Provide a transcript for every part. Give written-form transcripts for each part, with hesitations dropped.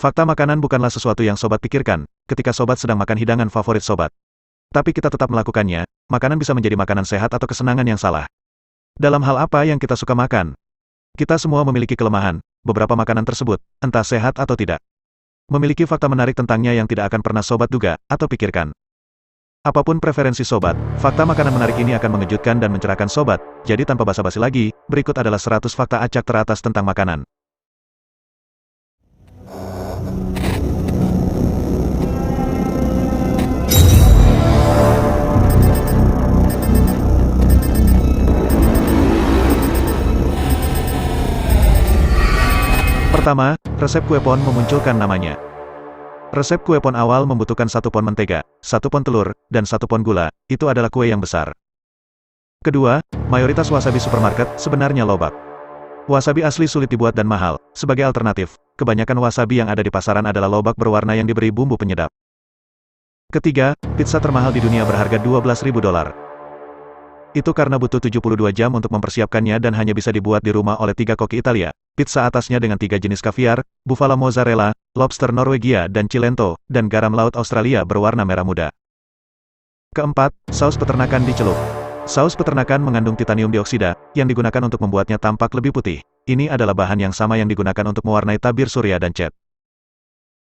Fakta makanan bukanlah sesuatu yang sobat pikirkan, ketika sobat sedang makan hidangan favorit sobat. Tapi kita tetap melakukannya, makanan bisa menjadi makanan sehat atau kesenangan yang salah. Dalam hal apa yang kita suka makan? Kita semua memiliki kelemahan, beberapa makanan tersebut, entah sehat atau tidak. Memiliki fakta menarik tentangnya yang tidak akan pernah sobat duga, atau pikirkan. Apapun preferensi sobat, fakta makanan menarik ini akan mengejutkan dan mencerahkan sobat, jadi tanpa basa-basi lagi, berikut adalah 100 fakta acak teratas tentang makanan. Pertama, resep kue pon memunculkan namanya. Resep kue pon awal membutuhkan 1 pon mentega, 1 pon telur, dan 1 pon gula, itu adalah kue yang besar. Kedua, mayoritas wasabi supermarket sebenarnya lobak. Wasabi asli sulit dibuat dan mahal. Sebagai alternatif, kebanyakan wasabi yang ada di pasaran adalah lobak berwarna yang diberi bumbu penyedap. Ketiga, pizza termahal di dunia berharga $12.000. Itu karena butuh 72 jam untuk mempersiapkannya dan hanya bisa dibuat di rumah oleh 3 koki Italia. Pizza atasnya dengan 3 jenis kaviar, buffalo mozzarella, lobster Norwegia dan Cilento, dan garam laut Australia berwarna merah muda. Keempat, saus peternakan dicelup. Saus peternakan mengandung titanium dioksida, yang digunakan untuk membuatnya tampak lebih putih. Ini adalah bahan yang sama yang digunakan untuk mewarnai tabir surya dan cat.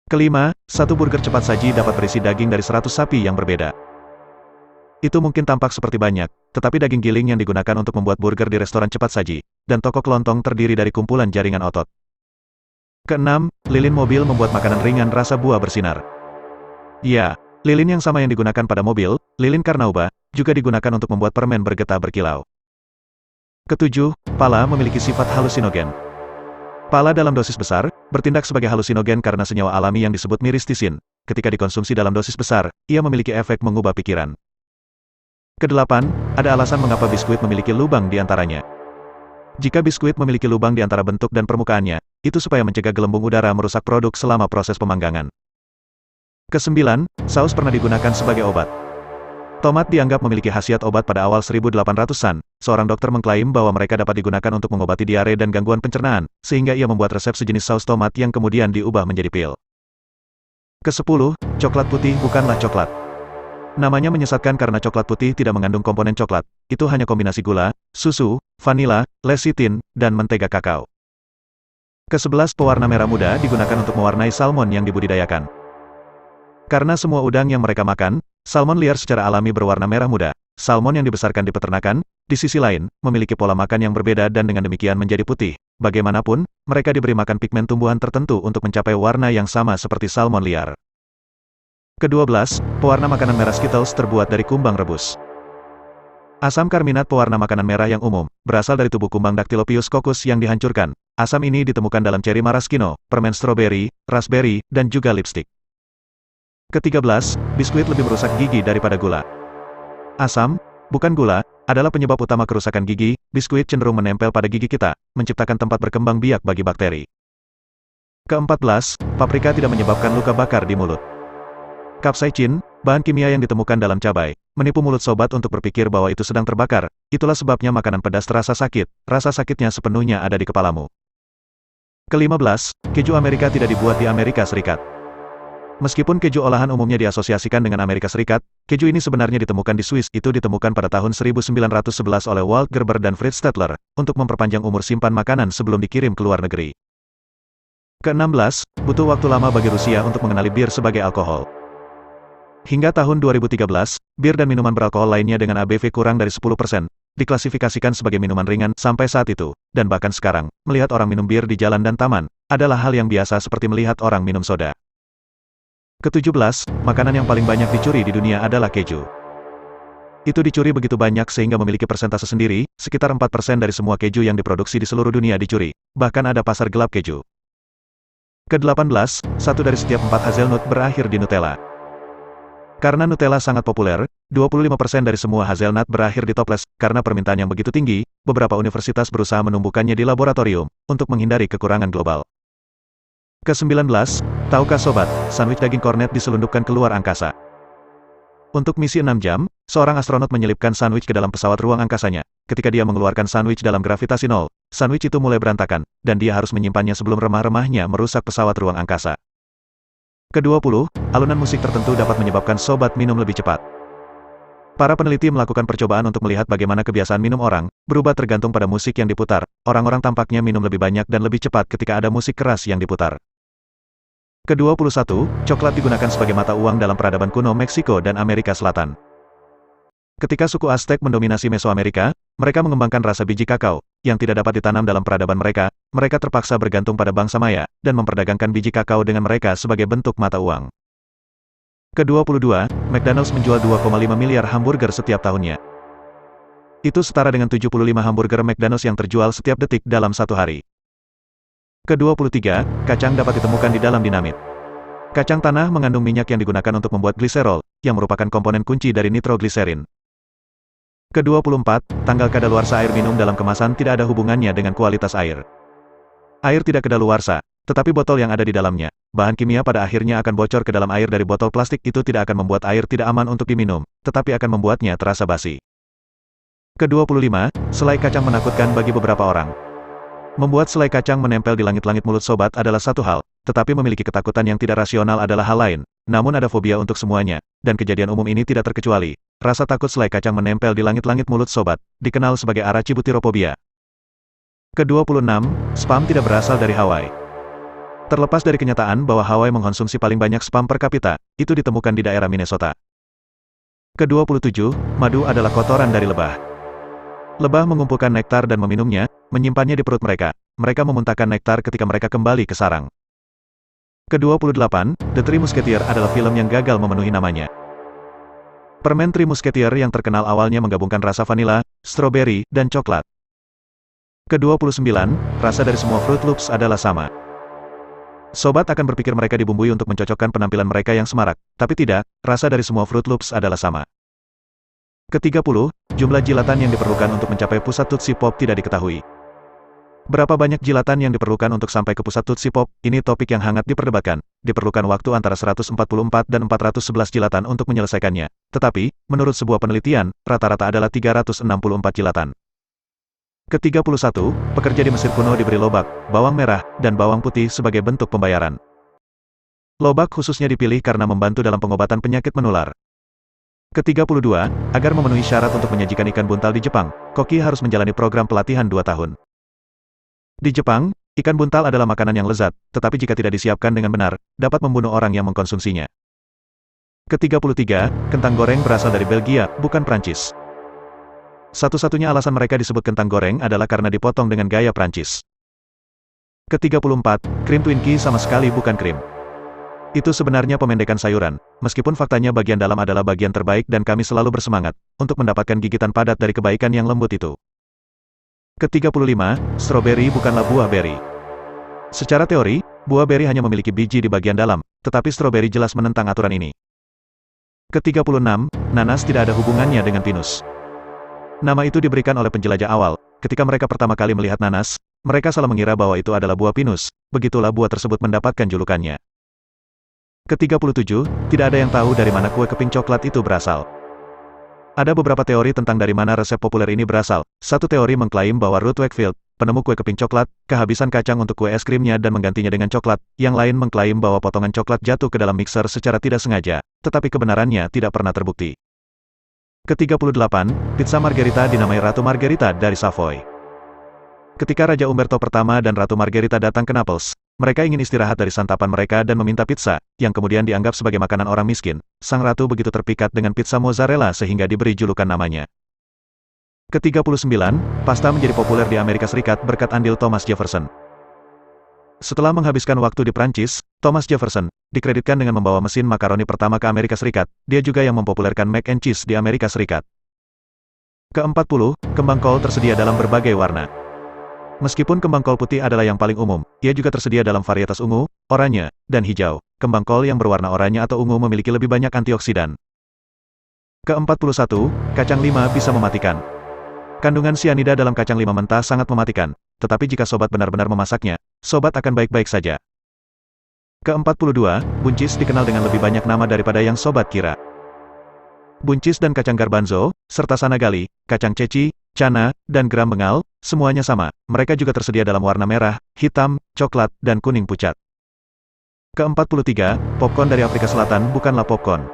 Kelima, satu burger cepat saji dapat berisi daging dari 100 sapi yang berbeda. Itu mungkin tampak seperti banyak, tetapi daging giling yang digunakan untuk membuat burger di restoran cepat saji, dan toko kelontong terdiri dari kumpulan jaringan otot. Keenam, lilin mobil membuat makanan ringan rasa buah bersinar. Ya, lilin yang sama yang digunakan pada mobil, lilin Carnauba, juga digunakan untuk membuat permen bergetah berkilau. Ketujuh, pala memiliki sifat halusinogen. Pala dalam dosis besar, bertindak sebagai halusinogen karena senyawa alami yang disebut miristisin. Ketika dikonsumsi dalam dosis besar, ia memiliki efek mengubah pikiran. Kedelapan, ada alasan mengapa biskuit memiliki lubang di antaranya. Jika biskuit memiliki lubang di antara bentuk dan permukaannya, itu supaya mencegah gelembung udara merusak produk selama proses pemanggangan. Kesembilan, saus pernah digunakan sebagai obat. Tomat dianggap memiliki khasiat obat pada awal 1800-an, seorang dokter mengklaim bahwa mereka dapat digunakan untuk mengobati diare dan gangguan pencernaan, sehingga ia membuat resep sejenis saus tomat yang kemudian diubah menjadi pil. Kesepuluh, coklat putih bukanlah coklat. Namanya menyesatkan karena coklat putih tidak mengandung komponen coklat, itu hanya kombinasi gula, susu, vanila, lecitin, dan mentega kakao. Ke-11 pewarna merah muda digunakan untuk mewarnai salmon yang dibudidayakan. Karena semua udang yang mereka makan, salmon liar secara alami berwarna merah muda. Salmon yang dibesarkan di peternakan, di sisi lain, memiliki pola makan yang berbeda dan dengan demikian menjadi putih. Bagaimanapun, mereka diberi makan pigmen tumbuhan tertentu untuk mencapai warna yang sama seperti salmon liar. Ke-12, pewarna makanan merah Skittles terbuat dari kumbang rebus. Asam karminat pewarna makanan merah yang umum, berasal dari tubuh kumbang Dactylopius coccus yang dihancurkan. Asam ini ditemukan dalam ceri maraschino, permen stroberi, raspberry, dan juga lipstik. Ke-13, biskuit lebih merusak gigi daripada gula. Asam, bukan gula, adalah penyebab utama kerusakan gigi. Biskuit cenderung menempel pada gigi kita, menciptakan tempat berkembang biak bagi bakteri. Ke-14, paprika tidak menyebabkan luka bakar di mulut. Capsaicin, bahan kimia yang ditemukan dalam cabai, menipu mulut sobat untuk berpikir bahwa itu sedang terbakar. Itulah sebabnya makanan pedas terasa sakit, rasa sakitnya sepenuhnya ada di kepalamu. Ke-15, keju Amerika tidak dibuat di Amerika Serikat. Meskipun keju olahan umumnya diasosiasikan dengan Amerika Serikat, keju ini sebenarnya ditemukan di Swiss. Itu ditemukan pada tahun 1911 oleh Walt Gerber dan Fritz Stettler, untuk memperpanjang umur simpan makanan sebelum dikirim ke luar negeri. Ke-16, butuh waktu lama bagi Rusia untuk mengenali bir sebagai alkohol. Hingga tahun 2013, bir dan minuman beralkohol lainnya dengan ABV kurang dari 10%, diklasifikasikan sebagai minuman ringan sampai saat itu, dan bahkan sekarang, melihat orang minum bir di jalan dan taman, adalah hal yang biasa seperti melihat orang minum soda. Ke-17, makanan yang paling banyak dicuri di dunia adalah keju. Itu dicuri begitu banyak sehingga memiliki persentase sendiri, sekitar 4% dari semua keju yang diproduksi di seluruh dunia dicuri, bahkan ada pasar gelap keju. Ke-18, 1 dari setiap 4 hazelnut berakhir di Nutella. Karena Nutella sangat populer, 25% dari semua hazelnut berakhir di toples. Karena permintaan yang begitu tinggi, beberapa universitas berusaha menumbuhkannya di laboratorium, untuk menghindari kekurangan global. Ke-19, tahukah sobat, sandwich daging kornet diselundupkan keluar angkasa. Untuk misi 6 jam, seorang astronot menyelipkan sandwich ke dalam pesawat ruang angkasanya. Ketika dia mengeluarkan sandwich dalam gravitasi nol, sandwich itu mulai berantakan, dan dia harus menyimpannya sebelum remah-remahnya merusak pesawat ruang angkasa. Ke-20, alunan musik tertentu dapat menyebabkan sobat minum lebih cepat. Para peneliti melakukan percobaan untuk melihat bagaimana kebiasaan minum orang berubah tergantung pada musik yang diputar. Orang-orang tampaknya minum lebih banyak dan lebih cepat ketika ada musik keras yang diputar. Ke-21, coklat digunakan sebagai mata uang dalam peradaban kuno Meksiko dan Amerika Selatan. Ketika suku Aztec mendominasi Mesoamerika, mereka mengembangkan rasa biji kakao yang tidak dapat ditanam dalam peradaban mereka. Mereka terpaksa bergantung pada bangsa Maya dan memperdagangkan biji kakao dengan mereka sebagai bentuk mata uang. Ke-22, McDonald's menjual 2,5 miliar hamburger setiap tahunnya. Itu setara dengan 75 hamburger McDonald's yang terjual setiap detik dalam satu hari. Ke-23, kacang dapat ditemukan di dalam dinamit. Kacang tanah mengandung minyak yang digunakan untuk membuat gliserol, yang merupakan komponen kunci dari nitrogliserin. Ke-24, tanggal kadaluarsa air minum dalam kemasan tidak ada hubungannya dengan kualitas air. Air tidak kadaluarsa, tetapi botol yang ada di dalamnya. Bahan kimia pada akhirnya akan bocor ke dalam air dari botol plastik. Itu tidak akan membuat air tidak aman untuk diminum, tetapi akan membuatnya terasa basi. Ke-25, selai kacang menakutkan bagi beberapa orang. Membuat selai kacang menempel di langit-langit mulut sobat adalah satu hal, tetapi memiliki ketakutan yang tidak rasional adalah hal lain. Namun ada fobia untuk semuanya, dan kejadian umum ini tidak terkecuali. Rasa takut selai kacang menempel di langit-langit mulut sobat, dikenal sebagai arachibutyrofobia. Ke-26, spam tidak berasal dari Hawaii. Terlepas dari kenyataan bahwa Hawaii mengkonsumsi paling banyak spam per kapita, itu ditemukan di daerah Minnesota. Ke-27, madu adalah kotoran dari lebah. Lebah mengumpulkan nektar dan meminumnya, menyimpannya di perut mereka. Mereka memuntahkan nektar ketika mereka kembali ke sarang. Ke-28, The Three Musketeers adalah film yang gagal memenuhi namanya. Permen Three Musketeers yang terkenal awalnya menggabungkan rasa vanila, stroberi, dan coklat. Ke-29, rasa dari semua Fruit Loops adalah sama. Sobat akan berpikir mereka dibumbui untuk mencocokkan penampilan mereka yang semarak, tapi tidak, rasa dari semua Fruit Loops adalah sama. Ke-30, jumlah jilatan yang diperlukan untuk mencapai pusat Tootsie Pop tidak diketahui. Berapa banyak jilatan yang diperlukan untuk sampai ke pusat Tootsie Pop? Ini topik yang hangat diperdebatkan. Diperlukan waktu antara 144 dan 411 jilatan untuk menyelesaikannya. Tetapi, menurut sebuah penelitian, rata-rata adalah 364 jilatan. Ke-31, pekerja di Mesir kuno diberi lobak, bawang merah, dan bawang putih sebagai bentuk pembayaran. Lobak khususnya dipilih karena membantu dalam pengobatan penyakit menular. Ke-32, agar memenuhi syarat untuk menyajikan ikan buntal di Jepang, koki harus menjalani program pelatihan 2 tahun. Di Jepang, ikan buntal adalah makanan yang lezat, tetapi jika tidak disiapkan dengan benar, dapat membunuh orang yang mengkonsumsinya. Ke-33, kentang goreng berasal dari Belgia, bukan Prancis. Satu-satunya alasan mereka disebut kentang goreng adalah karena dipotong dengan gaya Prancis. Ke-34, krim Twinkie sama sekali bukan krim. Itu sebenarnya pemendekan sayuran, meskipun faktanya bagian dalam adalah bagian terbaik dan kami selalu bersemangat untuk mendapatkan gigitan padat dari kebaikan yang lembut itu. Ke-35, stroberi bukanlah buah beri. Secara teori, buah beri hanya memiliki biji di bagian dalam, tetapi stroberi jelas menentang aturan ini. Ke-36, nanas tidak ada hubungannya dengan pinus. Nama itu diberikan oleh penjelajah awal. Ketika mereka pertama kali melihat nanas, mereka salah mengira bahwa itu adalah buah pinus. Begitulah buah tersebut mendapatkan julukannya. Ke-37, tidak ada yang tahu dari mana kue keping coklat itu berasal. Ada beberapa teori tentang dari mana resep populer ini berasal. Satu teori mengklaim bahwa Ruth Wakefield, penemu kue keping coklat, kehabisan kacang untuk kue es krimnya dan menggantinya dengan coklat. Yang lain mengklaim bahwa potongan coklat jatuh ke dalam mixer secara tidak sengaja, tetapi kebenarannya tidak pernah terbukti. Ke-38, pizza margherita dinamai Ratu Margherita dari Savoy. Ketika Raja Umberto I dan Ratu Margherita datang ke Naples, mereka ingin istirahat dari santapan mereka dan meminta pizza, yang kemudian dianggap sebagai makanan orang miskin. Sang ratu begitu terpikat dengan pizza mozzarella sehingga diberi julukan namanya. Ke-39, pasta menjadi populer di Amerika Serikat berkat andil Thomas Jefferson. Setelah menghabiskan waktu di Prancis, Thomas Jefferson dikreditkan dengan membawa mesin makaroni pertama ke Amerika Serikat. Dia juga yang mempopulerkan mac and cheese di Amerika Serikat. Ke-40, kembang kol tersedia dalam berbagai warna. Meskipun kembang kol putih adalah yang paling umum, ia juga tersedia dalam varietas ungu, oranye, dan hijau. Kembang kol yang berwarna oranye atau ungu memiliki lebih banyak antioksidan. Ke-41, kacang lima bisa mematikan. Kandungan sianida dalam kacang lima mentah sangat mematikan, tetapi jika sobat benar-benar memasaknya, sobat akan baik-baik saja. Ke-42, buncis dikenal dengan lebih banyak nama daripada yang sobat kira. Buncis dan kacang garbanzo, serta sanagali, kacang ceci, cana, dan geram bengal, semuanya sama. Mereka juga tersedia dalam warna merah, hitam, coklat, dan kuning pucat. Ke-43, popcorn dari Afrika Selatan bukanlah popcorn.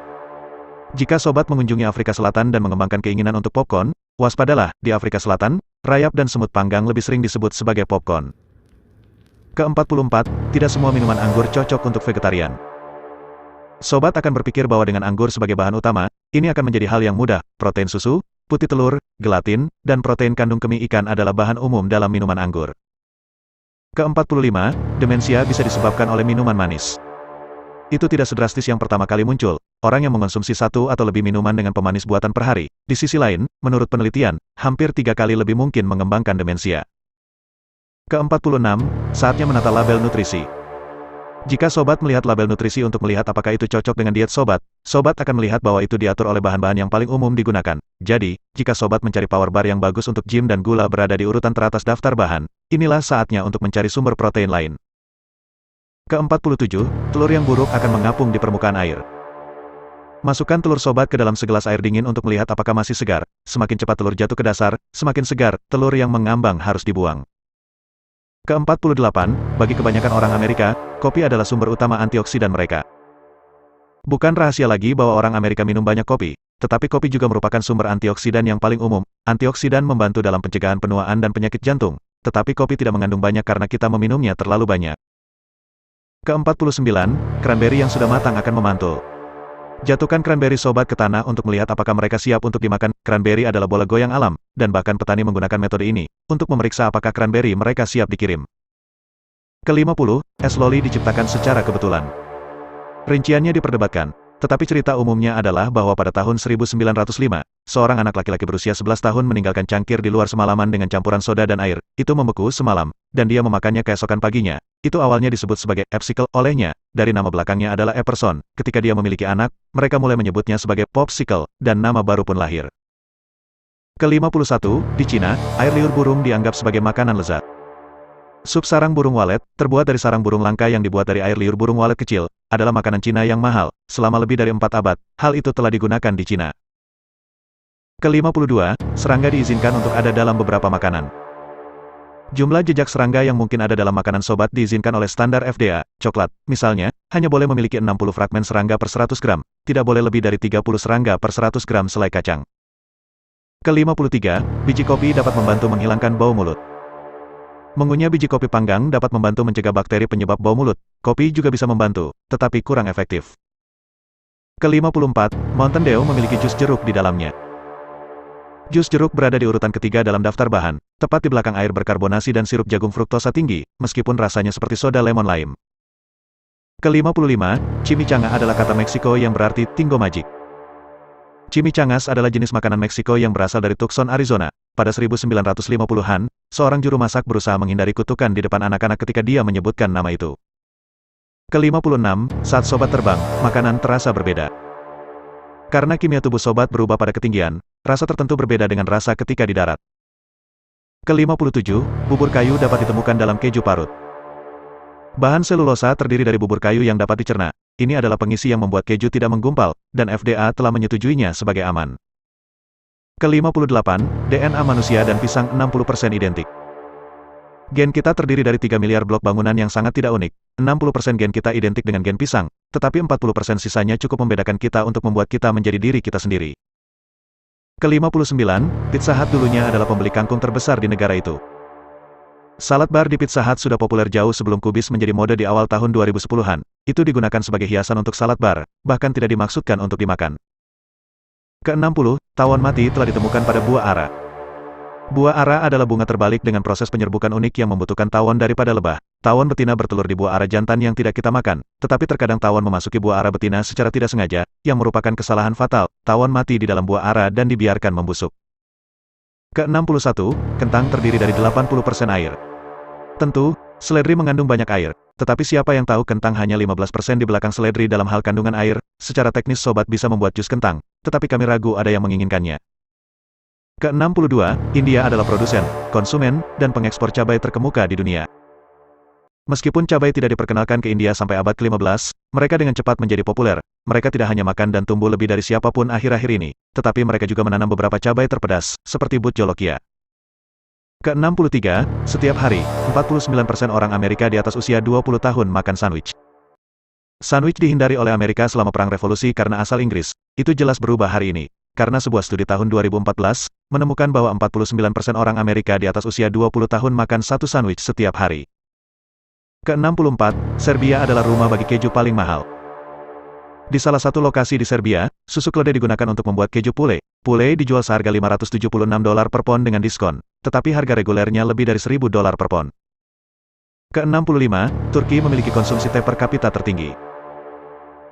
Jika sobat mengunjungi Afrika Selatan dan mengembangkan keinginan untuk popcorn, waspadalah, di Afrika Selatan, rayap dan semut panggang lebih sering disebut sebagai popcorn. Ke-44, tidak semua minuman anggur cocok untuk vegetarian. Sobat akan berpikir bahwa dengan anggur sebagai bahan utama, ini akan menjadi hal yang mudah. Protein susu, putih telur, gelatin, dan protein kandung kemih ikan adalah bahan umum dalam minuman anggur. Ke-45, demensia bisa disebabkan oleh minuman manis. Itu tidak sedrastis yang pertama kali muncul, orang yang mengonsumsi satu atau lebih minuman dengan pemanis buatan per hari. Di sisi lain, menurut penelitian, hampir 3 kali lebih mungkin mengembangkan demensia. Ke-46, saatnya menata label nutrisi. Jika sobat melihat label nutrisi untuk melihat apakah itu cocok dengan diet sobat, sobat akan melihat bahwa itu diatur oleh bahan-bahan yang paling umum digunakan. Jadi, jika sobat mencari power bar yang bagus untuk gym dan gula berada di urutan teratas daftar bahan, inilah saatnya untuk mencari sumber protein lain. Ke-47, telur yang buruk akan mengapung di permukaan air. Masukkan telur sobat ke dalam segelas air dingin untuk melihat apakah masih segar. Semakin cepat telur jatuh ke dasar, semakin segar, telur yang mengambang harus dibuang. Ke-48, bagi kebanyakan orang Amerika, kopi adalah sumber utama antioksidan mereka. Bukan rahasia lagi bahwa orang Amerika minum banyak kopi, tetapi kopi juga merupakan sumber antioksidan yang paling umum. Antioksidan membantu dalam pencegahan penuaan dan penyakit jantung, tetapi kopi tidak mengandung banyak karena kita meminumnya terlalu banyak. Ke-49, cranberry yang sudah matang akan memantul. Jatuhkan cranberry sobat ke tanah untuk melihat apakah mereka siap untuk dimakan. Cranberry adalah bola goyang alam, dan bahkan petani menggunakan metode ini untuk memeriksa apakah cranberry mereka siap dikirim. Ke-50, es loli diciptakan secara kebetulan. Rinciannya diperdebatkan, tetapi cerita umumnya adalah bahwa pada tahun 1905, seorang anak laki-laki berusia 11 tahun meninggalkan cangkir di luar semalaman dengan campuran soda dan air. Itu membeku semalam, dan dia memakannya keesokan paginya. Itu awalnya disebut sebagai Epsicle olehnya, dari nama belakangnya adalah Epperson. Ketika dia memiliki anak, mereka mulai menyebutnya sebagai Popsicle, dan nama baru pun lahir. Ke-51, di Cina, air liur burung dianggap sebagai makanan lezat. Sup sarang burung walet, terbuat dari sarang burung langka yang dibuat dari air liur burung walet kecil, adalah makanan Cina yang mahal. Selama lebih dari 4 abad, hal itu telah digunakan di Cina. Ke-52, serangga diizinkan untuk ada dalam beberapa makanan. Jumlah jejak serangga yang mungkin ada dalam makanan sobat diizinkan oleh standar FDA. Coklat, misalnya, hanya boleh memiliki 60 fragmen serangga per 100 gram, tidak boleh lebih dari 30 serangga per 100 gram selai kacang. Ke-53, biji kopi dapat membantu menghilangkan bau mulut. Mengunyah biji kopi panggang dapat membantu mencegah bakteri penyebab bau mulut. Kopi juga bisa membantu, tetapi kurang efektif. Ke-54, Mountain Dew memiliki jus jeruk di dalamnya. Jus jeruk berada di urutan ketiga dalam daftar bahan, tepat di belakang air berkarbonasi dan sirup jagung fruktosa tinggi, meskipun rasanya seperti soda lemon lime. Ke-55, chimichanga adalah kata Meksiko yang berarti tinggo magic. Chimichangas adalah jenis makanan Meksiko yang berasal dari Tucson, Arizona. Pada 1950-an, seorang juru masak berusaha menghindari kutukan di depan anak-anak ketika dia menyebutkan nama itu. Ke-56, saat sobat terbang, makanan terasa berbeda. Karena kimia tubuh sobat berubah pada ketinggian, rasa tertentu berbeda dengan rasa ketika di darat. Ke-57, bubur kayu dapat ditemukan dalam keju parut. Bahan selulosa terdiri dari bubur kayu yang dapat dicerna. Ini adalah pengisi yang membuat keju tidak menggumpal, dan FDA telah menyetujuinya sebagai aman. Ke-58, DNA manusia dan pisang 60% identik. Gen kita terdiri dari 3 miliar blok bangunan yang sangat tidak unik. 60% gen kita identik dengan gen pisang, tetapi 40% sisanya cukup membedakan kita untuk membuat kita menjadi diri kita sendiri. Ke-59, Pizza Hut dulunya adalah pembeli kangkung terbesar di negara itu. Salad bar di Pizza Hut sudah populer jauh sebelum kubis menjadi mode di awal tahun 2010-an. Itu digunakan sebagai hiasan untuk salad bar, bahkan tidak dimaksudkan untuk dimakan. Ke-60, tawon mati telah ditemukan pada buah ara. Buah ara adalah bunga terbalik dengan proses penyerbukan unik yang membutuhkan tawon daripada lebah. Tawon betina bertelur di buah ara jantan yang tidak kita makan, tetapi terkadang tawon memasuki buah ara betina secara tidak sengaja, yang merupakan kesalahan fatal. Tawon mati di dalam buah ara dan dibiarkan membusuk. Ke-61, kentang terdiri dari 80% air. Tentu, seledri mengandung banyak air, tetapi siapa yang tahu kentang hanya 15% di belakang seledri dalam hal kandungan air. Secara teknis sobat bisa membuat jus kentang, tetapi kami ragu ada yang menginginkannya. Ke-62, India adalah produsen, konsumen, dan pengekspor cabai terkemuka di dunia. Meskipun cabai tidak diperkenalkan ke India sampai abad ke-15, mereka dengan cepat menjadi populer. Mereka tidak hanya makan dan tumbuh lebih dari siapapun akhir-akhir ini, tetapi mereka juga menanam beberapa cabai terpedas, seperti but jolokia. Ke-63, setiap hari, 49% orang Amerika di atas usia 20 tahun makan sandwich. Sandwich dihindari oleh Amerika selama Perang Revolusi karena asal Inggris. Itu jelas berubah hari ini. Karena sebuah studi tahun 2014, menemukan bahwa 49% orang Amerika di atas usia 20 tahun makan satu sandwich setiap hari. Ke-64, Serbia adalah rumah bagi keju paling mahal. Di salah satu lokasi di Serbia, susu keledai digunakan untuk membuat keju pule. Pule dijual seharga $576 per pon dengan diskon, tetapi harga regulernya lebih dari $1.000 per pon. Ke-65, Turki memiliki konsumsi teh per kapita tertinggi.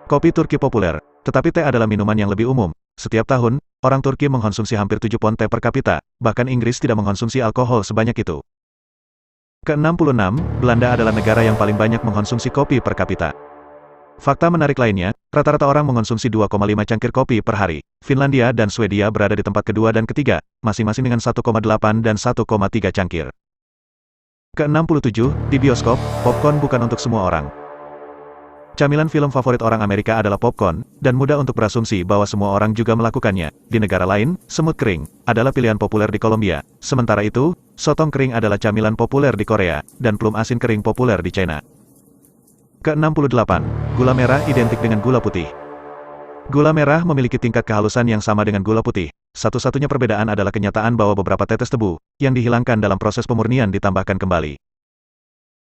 Kopi Turki populer, tetapi teh adalah minuman yang lebih umum. Setiap tahun, orang Turki mengkonsumsi hampir 7 pon teh per kapita, bahkan Inggris tidak mengkonsumsi alkohol sebanyak itu. Ke-66, Belanda adalah negara yang paling banyak mengkonsumsi kopi per kapita. Fakta menarik lainnya, rata-rata orang mengkonsumsi 2,5 cangkir kopi per hari. Finlandia dan Swedia berada di tempat kedua dan ketiga, masing-masing dengan 1,8 dan 1,3 cangkir. Ke-67, di bioskop, popcorn bukan untuk semua orang. Camilan film favorit orang Amerika adalah popcorn, dan mudah untuk berasumsi bahwa semua orang juga melakukannya. Di negara lain, semut kering adalah pilihan populer di Kolombia. Sementara itu, sotong kering adalah camilan populer di Korea, dan plum asin kering populer di China. Ke-68, gula merah identik dengan gula putih. Gula merah memiliki tingkat kehalusan yang sama dengan gula putih. Satu-satunya perbedaan adalah kenyataan bahwa beberapa tetes tebu, yang dihilangkan dalam proses pemurnian ditambahkan kembali.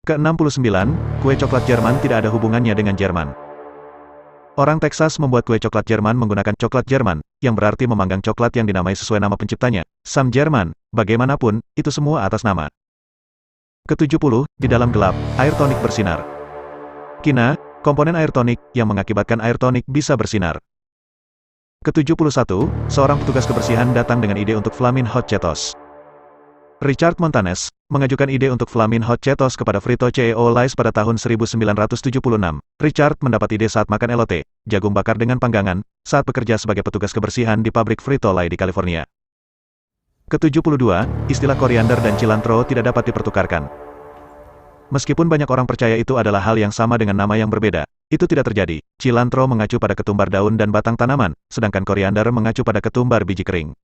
Ke-69, kue coklat Jerman tidak ada hubungannya dengan Jerman. Orang Texas membuat kue coklat Jerman menggunakan coklat Jerman, yang berarti memanggang coklat yang dinamai sesuai nama penciptanya, Sam Jerman. Bagaimanapun, itu semua atas nama. Ke-70, di dalam gelap, air tonik bersinar. Kina, komponen air tonik, yang mengakibatkan air tonik bisa bersinar. Ke-71, seorang petugas kebersihan datang dengan ide untuk Flamin' Hot Cheetos. Richard Montanes mengajukan ide untuk Flamin' Hot Cheetos kepada Frito CEO Lays pada tahun 1976. Richard mendapat ide saat makan elote, jagung bakar dengan panggangan, saat bekerja sebagai petugas kebersihan di pabrik Frito-Lay di California. Ke-72, istilah koriander dan cilantro tidak dapat dipertukarkan. Meskipun banyak orang percaya itu adalah hal yang sama dengan nama yang berbeda, itu tidak terjadi. Cilantro mengacu pada ketumbar daun dan batang tanaman, sedangkan koriander mengacu pada ketumbar biji kering.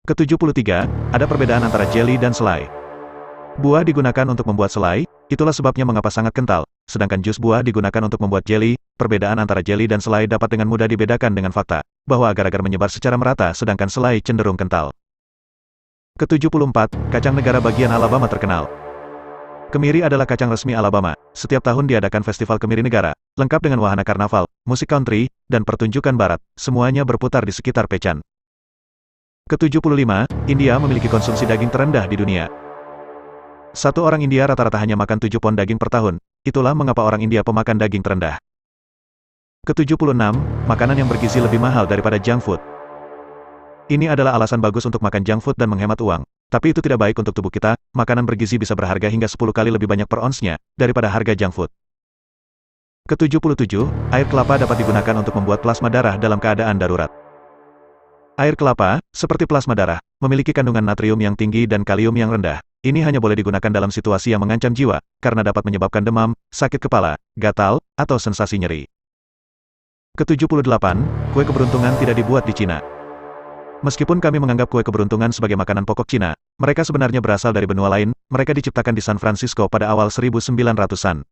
Ke-73, ada perbedaan antara jelly dan selai. Buah digunakan untuk membuat selai, itulah sebabnya mengapa sangat kental, sedangkan jus buah digunakan untuk membuat jelly. Perbedaan antara jelly dan selai dapat dengan mudah dibedakan dengan fakta, bahwa agar-agar menyebar secara merata sedangkan selai cenderung kental. Ke-74, kacang negara bagian Alabama terkenal. Kemiri adalah kacang resmi Alabama. Setiap tahun diadakan festival kemiri negara, lengkap dengan wahana karnaval, musik country, dan pertunjukan barat, semuanya berputar di sekitar Pecan. Ke-75, India memiliki konsumsi daging terendah di dunia. Satu orang India rata-rata hanya makan 7 pon daging per tahun, itulah mengapa orang India pemakan daging terendah. Ke-76, makanan yang bergizi lebih mahal daripada junk food. Ini adalah alasan bagus untuk makan junk food dan menghemat uang, tapi itu tidak baik untuk tubuh kita. Makanan bergizi bisa berharga hingga 10 kali lebih banyak per onsnya, daripada harga junk food. Ke-77, air kelapa dapat digunakan untuk membuat plasma darah dalam keadaan darurat. Air kelapa, seperti plasma darah, memiliki kandungan natrium yang tinggi dan kalium yang rendah. Ini hanya boleh digunakan dalam situasi yang mengancam jiwa, karena dapat menyebabkan demam, sakit kepala, gatal, atau sensasi nyeri. Ke-78, kue keberuntungan tidak dibuat di Cina. Meskipun kami menganggap kue keberuntungan sebagai makanan pokok Cina, mereka sebenarnya berasal dari benua lain. Mereka diciptakan di San Francisco pada awal 1900-an.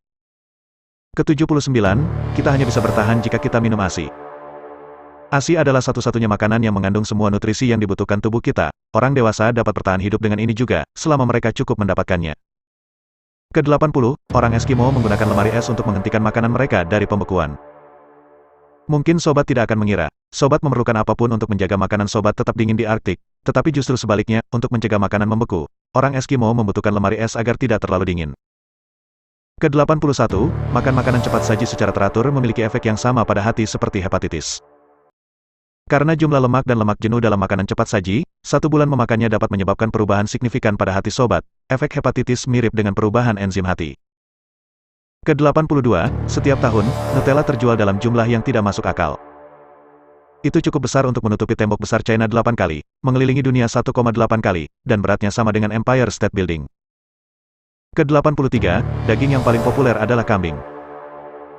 Ke-79, kita hanya bisa bertahan jika kita minum ASI. ASI adalah satu-satunya makanan yang mengandung semua nutrisi yang dibutuhkan tubuh kita. Orang dewasa dapat bertahan hidup dengan ini juga, selama mereka cukup mendapatkannya. Ke-80, orang Eskimo menggunakan lemari es untuk menghentikan makanan mereka dari pembekuan. Mungkin sobat tidak akan mengira, sobat memerlukan apapun untuk menjaga makanan sobat tetap dingin di Arktik, tetapi justru sebaliknya, untuk mencegah makanan membeku, orang Eskimo membutuhkan lemari es agar tidak terlalu dingin. Ke-81, makan makanan cepat saji secara teratur memiliki efek yang sama pada hati seperti hepatitis. Karena jumlah lemak dan lemak jenuh dalam makanan cepat saji, 1 bulan memakannya dapat menyebabkan perubahan signifikan pada hati sobat. Efek hepatitis mirip dengan perubahan enzim hati. Ke-82, setiap tahun, Nutella terjual dalam jumlah yang tidak masuk akal. Itu cukup besar untuk menutupi tembok besar China 8 kali, mengelilingi dunia 1,8 kali, dan beratnya sama dengan Empire State Building. Ke-83, daging yang paling populer adalah kambing.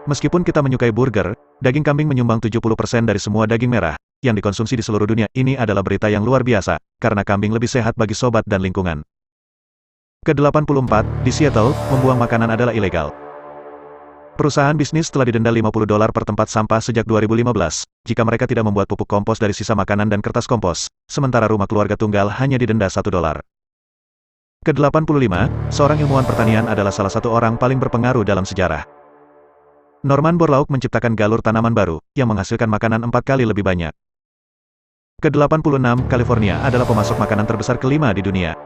Meskipun kita menyukai burger, daging kambing menyumbang 70% dari semua daging merah yang dikonsumsi di seluruh dunia. Ini adalah berita yang luar biasa, karena kambing lebih sehat bagi sobat dan lingkungan. Ke-84, di Seattle, membuang makanan adalah ilegal. Perusahaan bisnis telah didenda $50 per tempat sampah sejak 2015, jika mereka tidak membuat pupuk kompos dari sisa makanan dan kertas kompos, sementara rumah keluarga tunggal hanya didenda $1. Ke-85, seorang ilmuwan pertanian adalah salah satu orang paling berpengaruh dalam sejarah. Norman Borlaug menciptakan galur tanaman baru, yang menghasilkan makanan 4 kali lebih banyak. Ke-86, California adalah pemasok makanan terbesar kelima di dunia.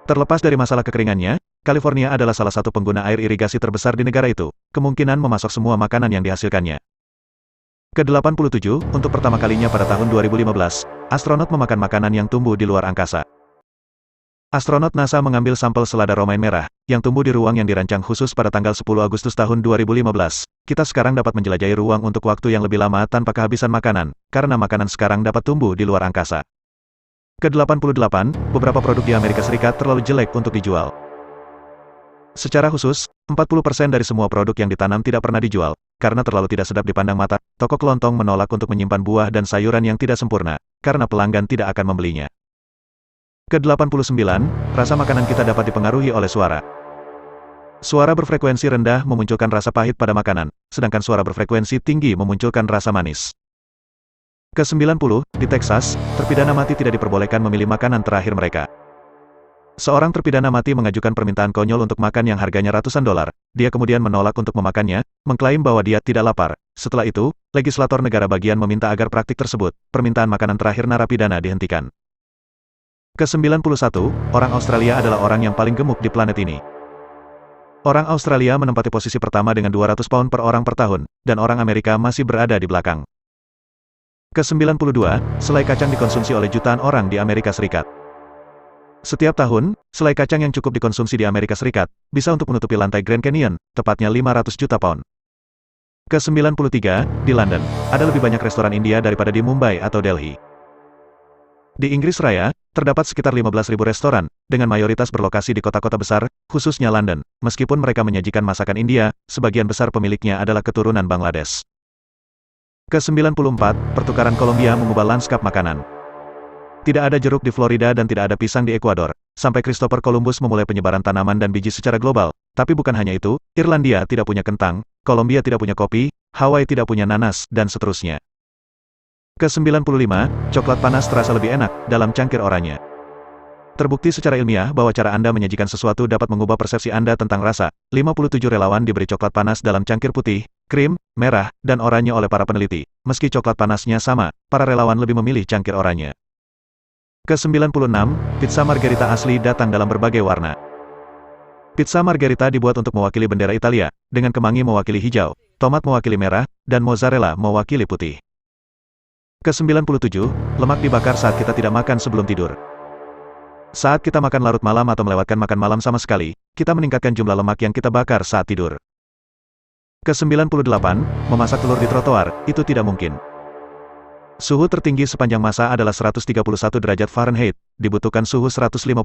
Terlepas dari masalah kekeringannya, California adalah salah satu pengguna air irigasi terbesar di negara itu, kemungkinan memasok semua makanan yang dihasilkannya. Ke-87, untuk pertama kalinya pada tahun 2015, astronot memakan makanan yang tumbuh di luar angkasa. Astronot NASA mengambil sampel selada romaine merah, yang tumbuh di ruang yang dirancang khusus pada tanggal 10 Agustus tahun 2015. Kita sekarang dapat menjelajahi ruang untuk waktu yang lebih lama tanpa kehabisan makanan, karena makanan sekarang dapat tumbuh di luar angkasa. Ke-88, beberapa produk di Amerika Serikat terlalu jelek untuk dijual. Secara khusus, 40% dari semua produk yang ditanam tidak pernah dijual, karena terlalu tidak sedap dipandang mata. Toko kelontong menolak untuk menyimpan buah dan sayuran yang tidak sempurna, karena pelanggan tidak akan membelinya. Ke-89, rasa makanan kita dapat dipengaruhi oleh suara. Suara berfrekuensi rendah memunculkan rasa pahit pada makanan, sedangkan suara berfrekuensi tinggi memunculkan rasa manis. Ke-90, di Texas, terpidana mati tidak diperbolehkan memilih makanan terakhir mereka. Seorang terpidana mati mengajukan permintaan konyol untuk makan yang harganya ratusan dolar. Dia kemudian menolak untuk memakannya, mengklaim bahwa dia tidak lapar. Setelah itu, legislator negara bagian meminta agar praktik tersebut, permintaan makanan terakhir narapidana dihentikan. Ke-91, orang Australia adalah orang yang paling gemuk di planet ini. Orang Australia menempati posisi pertama dengan 200 pound per orang per tahun, dan orang Amerika masih berada di belakang. Ke-92, selai kacang dikonsumsi oleh jutaan orang di Amerika Serikat. Setiap tahun, selai kacang yang cukup dikonsumsi di Amerika Serikat, bisa untuk menutupi lantai Grand Canyon, tepatnya 500 juta pound. Ke-93, di London, ada lebih banyak restoran India daripada di Mumbai atau Delhi. Di Inggris Raya, terdapat sekitar 15.000 restoran, dengan mayoritas berlokasi di kota-kota besar, khususnya London. Meskipun mereka menyajikan masakan India, sebagian besar pemiliknya adalah keturunan Bangladesh. Ke-94, pertukaran Kolombia mengubah lanskap makanan. Tidak ada jeruk di Florida dan tidak ada pisang di Ekuador, sampai Christopher Columbus memulai penyebaran tanaman dan biji secara global. Tapi bukan hanya itu, Irlandia tidak punya kentang, Kolombia tidak punya kopi, Hawaii tidak punya nanas, dan seterusnya. Ke-95, coklat panas terasa lebih enak dalam cangkir oranye. Terbukti secara ilmiah bahwa cara Anda menyajikan sesuatu dapat mengubah persepsi Anda tentang rasa. 57 relawan diberi coklat panas dalam cangkir putih, krim, merah, dan oranye oleh para peneliti. Meski coklat panasnya sama, para relawan lebih memilih cangkir oranye. Ke-96, pizza margherita asli datang dalam berbagai warna. Pizza margherita dibuat untuk mewakili bendera Italia, dengan kemangi mewakili hijau, tomat mewakili merah, dan mozzarella mewakili putih. Ke-97, lemak dibakar saat kita tidak makan sebelum tidur. Saat kita makan larut malam atau melewatkan makan malam sama sekali, kita meningkatkan jumlah lemak yang kita bakar saat tidur. Ke-98, memasak telur di trotoar, itu tidak mungkin. Suhu tertinggi sepanjang masa adalah 131 derajat Fahrenheit, dibutuhkan suhu 158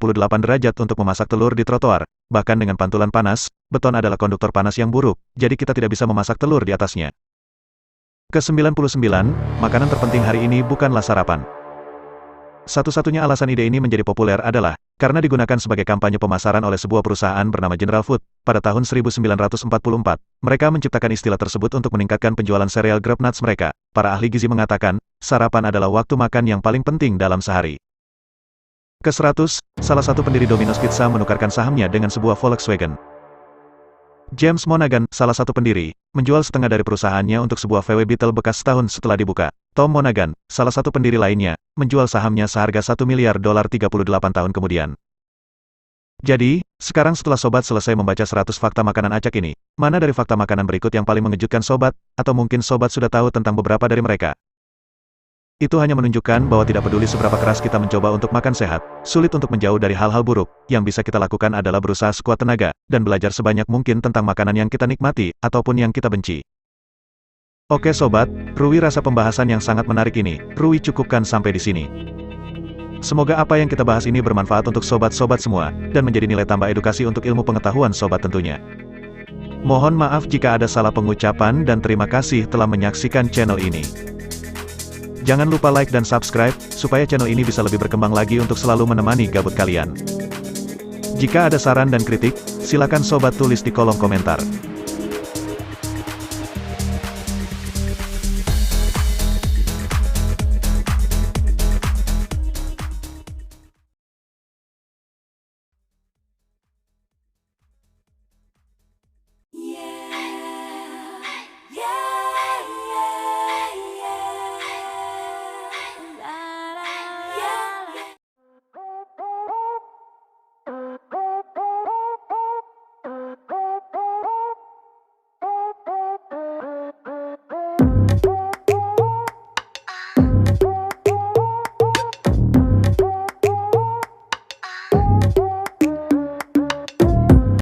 derajat untuk memasak telur di trotoar. Bahkan dengan pantulan panas, beton adalah konduktor panas yang buruk, jadi kita tidak bisa memasak telur di atasnya. Ke-99, makanan terpenting hari ini bukanlah sarapan. Satu-satunya alasan ide ini menjadi populer adalah, karena digunakan sebagai kampanye pemasaran oleh sebuah perusahaan bernama General Food. Pada tahun 1944, mereka menciptakan istilah tersebut untuk meningkatkan penjualan sereal Grub Nuts mereka. Para ahli gizi mengatakan, sarapan adalah waktu makan yang paling penting dalam sehari. Ke-100, salah satu pendiri Domino's Pizza menukarkan sahamnya dengan sebuah Volkswagen. James Monaghan, salah satu pendiri, menjual setengah dari perusahaannya untuk sebuah VW Beetle bekas setahun setelah dibuka. Tom Monaghan, salah satu pendiri lainnya, menjual sahamnya seharga $1 miliar 38 tahun kemudian. Jadi, sekarang setelah sobat selesai membaca 100 fakta makanan acak ini, mana dari fakta makanan berikut yang paling mengejutkan sobat, atau mungkin sobat sudah tahu tentang beberapa dari mereka? Itu hanya menunjukkan bahwa tidak peduli seberapa keras kita mencoba untuk makan sehat, sulit untuk menjauh dari hal-hal buruk, yang bisa kita lakukan adalah berusaha sekuat tenaga, dan belajar sebanyak mungkin tentang makanan yang kita nikmati, ataupun yang kita benci. Oke sobat, Rui rasa pembahasan yang sangat menarik ini, Rui cukupkan sampai di sini. Semoga apa yang kita bahas ini bermanfaat untuk sobat-sobat semua, dan menjadi nilai tambah edukasi untuk ilmu pengetahuan sobat tentunya. Mohon maaf jika ada salah pengucapan dan terima kasih telah menyaksikan channel ini. Jangan lupa like dan subscribe, supaya channel ini bisa lebih berkembang lagi untuk selalu menemani gabut kalian. Jika ada saran dan kritik, silakan sobat tulis di kolom komentar.